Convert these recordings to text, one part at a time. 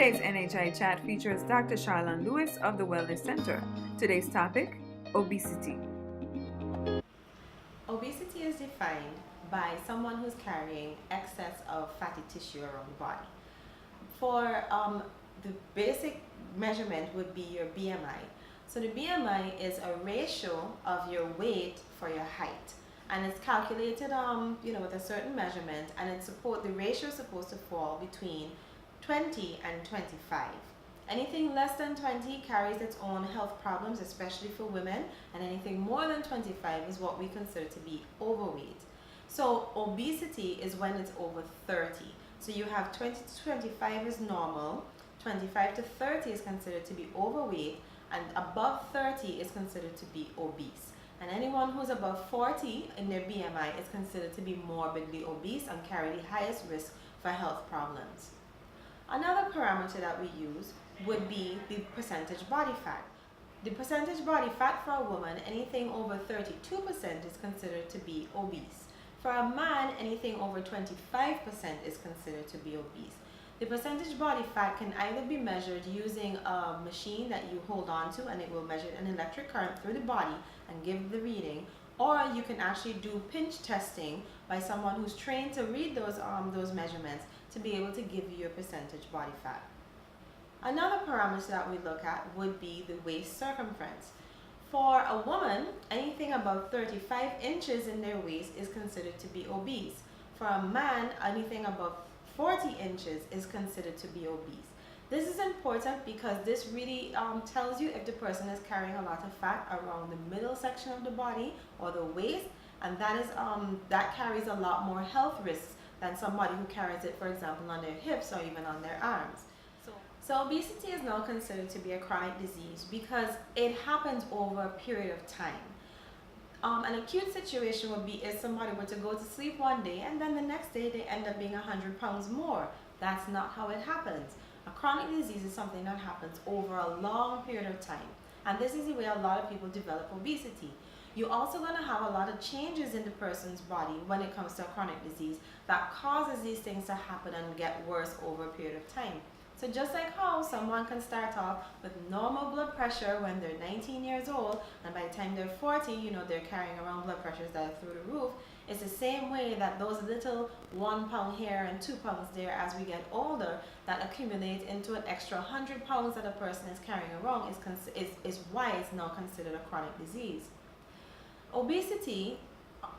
Today's NHI chat features Dr. Sharlon Lewis of the Wellness Center. Today's topic, obesity. Obesity is defined by someone who's carrying excess of fatty tissue around the body. For the basic measurement would be your BMI. So the BMI is a ratio of your weight for your height, and it's calculated with a certain measurement, and the ratio is supposed to fall between 20 and 25. Anything less than 20 carries its own health problems, especially for women, and anything more than 25 is what we consider to be overweight. So obesity is when it's over 30. So you have 20 to 25 is normal, 25 to 30 is considered to be overweight, and above 30 is considered to be obese. And anyone who's above 40 in their BMI is considered to be morbidly obese and carry the highest risk for health problems. Another parameter that we use would be the percentage body fat. The percentage body fat for a woman, anything over 32% is considered to be obese. For a man, anything over 25% is considered to be obese. The percentage body fat can either be measured using a machine that you hold on to, and it will measure an electric current through the body and give the reading, or you can actually do pinch testing by someone who's trained to read those measurements to be able to give you your percentage body fat. Another parameter that we look at would be the waist circumference. For a woman, anything above 35 inches in their waist is considered to be obese. For a man, anything above 40 inches is considered to be obese. This is important because this really tells you if the person is carrying a lot of fat around the middle section of the body or the waist, and that carries a lot more health risks than somebody who carries it, for example, on their hips or even on their arms. So obesity is now considered to be a chronic disease because it happens over a period of time. An acute situation would be if somebody were to go to sleep one day and then the next day they end up being 100 pounds more. That's not how it happens. A chronic disease is something that happens over a long period of time. And this is the way a lot of people develop obesity. You're also going to have a lot of changes in the person's body when it comes to a chronic disease that causes these things to happen and get worse over a period of time. So just like how someone can start off with normal blood pressure when they're 19 years old, and by the time they're 40, they're carrying around blood pressures that are through the roof, it's the same way that those little 1 pound here and 2 pounds there as we get older that accumulate into an extra 100 pounds that a person is carrying around is why it's now considered a chronic disease. Obesity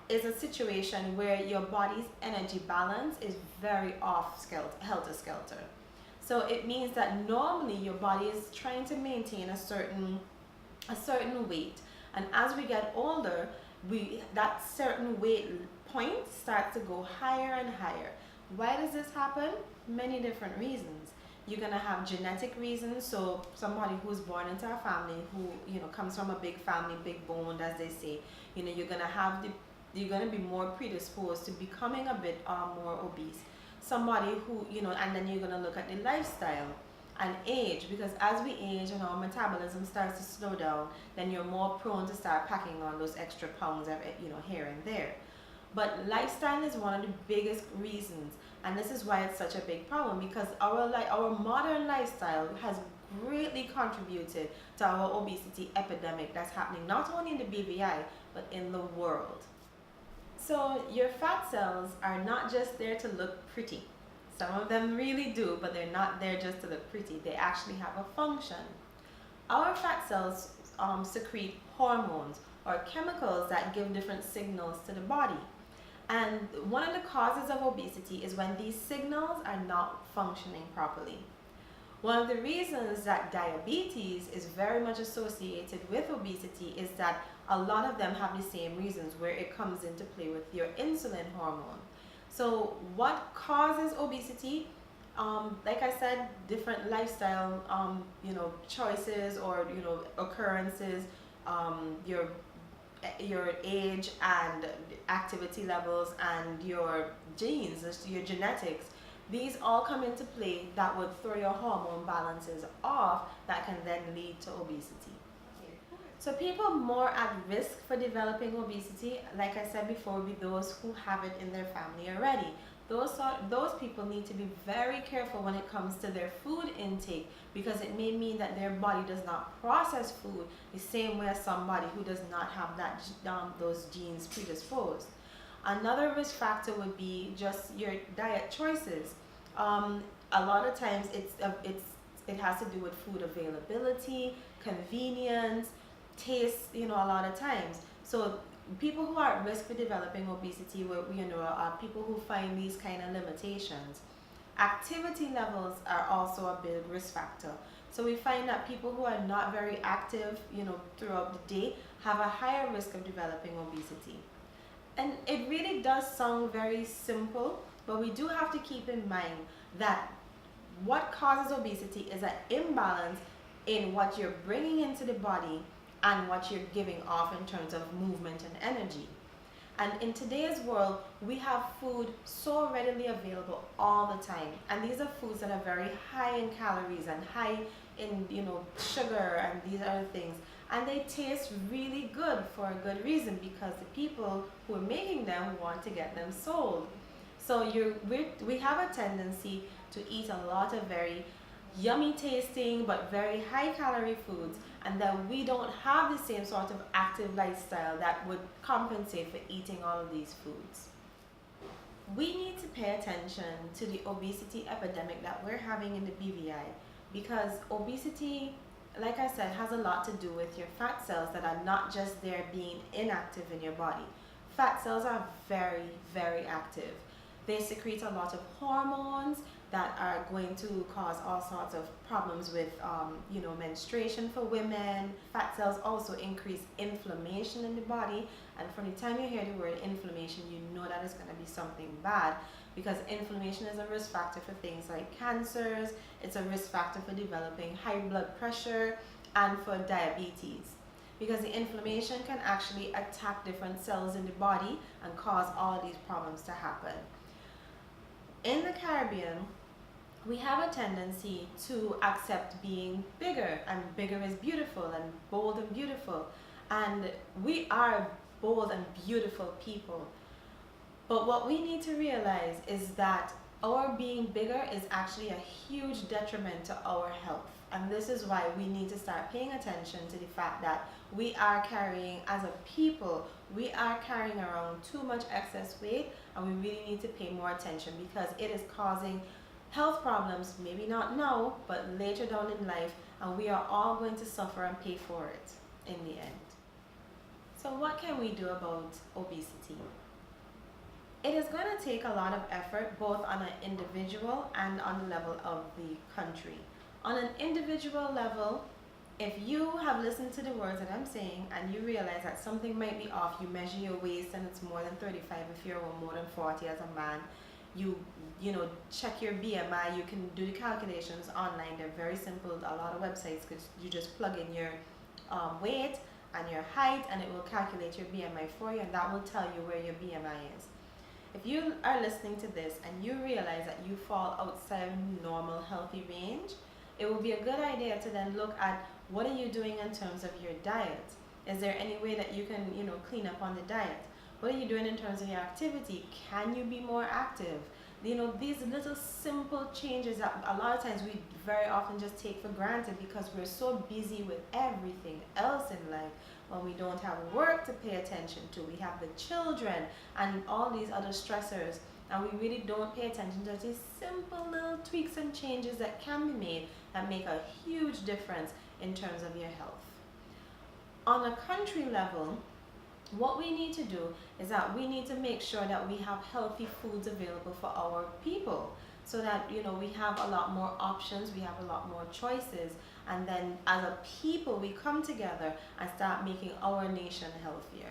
is a situation where your body's energy balance is very helter-skelter. So it means that normally your body is trying to maintain a certain weight, and as we get older, that certain weight point starts to go higher and higher. Why does this happen? Many different reasons. You're gonna have genetic reasons. So somebody who's born into a family who comes from a big family, big boned, as they say, you're gonna be more predisposed to becoming a bit more obese. Somebody who, and then you're going to look at the lifestyle and age, because as we age and our metabolism starts to slow down, then you're more prone to start packing on those extra pounds, here and there. But lifestyle is one of the biggest reasons, and this is why it's such a big problem, because our modern lifestyle has greatly contributed to our obesity epidemic that's happening not only in the BVI, but in the world. So your fat cells are not just there to look pretty. Some of them really do, but they're not there just to look pretty. They actually have a function. Our fat cells secrete hormones or chemicals that give different signals to the body. And one of the causes of obesity is when these signals are not functioning properly. One of the reasons that diabetes is very much associated with obesity is that a lot of them have the same reasons where it comes into play with your insulin hormone. So what causes obesity? Like I said, different lifestyle choices or occurrences, your age and activity levels and your genes, your genetics. These all come into play that would throw your hormone balances off that can then lead to obesity. So people more at risk for developing obesity, like I said before, would be those who have it in their family already. those people need to be very careful when it comes to their food intake, because it may mean that their body does not process food the same way as somebody who does not have those genes predisposed. Another risk factor would be just your diet choices. A lot of times it has to do with food availability, convenience, taste. A lot of times. So people who are at risk for developing obesity, are people who find these kind of limitations. Activity levels are also a big risk factor. So we find that people who are not very active, throughout the day have a higher risk of developing obesity. And it really does sound very simple, but we do have to keep in mind that what causes obesity is an imbalance in what you're bringing into the body and what you're giving off in terms of movement and energy. And in today's world, we have food so readily available all the time. And these are foods that are very high in calories and high in, sugar and these other things. And they taste really good for a good reason, because the people who are making them want to get them sold. So we have a tendency to eat a lot of very yummy tasting but very high calorie foods, and that we don't have the same sort of active lifestyle that would compensate for eating all of these foods. We need to pay attention to the obesity epidemic that we're having in the BVI, because obesity, like I said, has a lot to do with your fat cells that are not just there being inactive in your body. Fat cells are very, very active. They secrete a lot of hormones that are going to cause all sorts of problems with, menstruation for women. Fat cells also increase inflammation in the body. And from the time you hear the word inflammation, you know that it's going to be something bad, because inflammation is a risk factor for things like cancers. It's a risk factor for developing high blood pressure and for diabetes, because the inflammation can actually attack different cells in the body and cause all of these problems to happen. In the Caribbean, we have a tendency to accept being bigger, and bigger is beautiful, and bold and beautiful. And we are bold and beautiful people. But what we need to realize is that our being bigger is actually a huge detriment to our health. And this is why we need to start paying attention to the fact that we are carrying, as a people, we are carrying around too much excess weight, and we really need to pay more attention, because it is causing health problems, maybe not now, but later down in life, and we are all going to suffer and pay for it in the end. So what can we do about obesity? It is going to take a lot of effort, both on an individual and on the level of the country. On an individual level, if you have listened to the words that I'm saying and you realize that something might be off, you measure your waist and it's more than 35 if you're more than 40 as a man, you check your BMI, you can do the calculations online. They're very simple. A lot of websites, because you just plug in your weight and your height, and it will calculate your BMI for you, and that will tell you where your BMI is. If you are listening to this and you realize that you fall outside normal healthy range, it will be a good idea to then look at what are you doing in terms of your diet. Is there any way that you can clean up on the diet? What are you doing in terms of your activity? Can you be more active? These little simple changes that a lot of times we very often just take for granted, because we're so busy with everything else in life. When we don't have work to pay attention to, we have the children and all these other stressors, and we really don't pay attention to these simple little tweaks and changes that can be made that make a huge difference in terms of your health. On a country level, what we need to do is that we need to make sure that we have healthy foods available for our people, so that we have a lot more options, we have a lot more choices, and then as a people we come together and start making our nation healthier.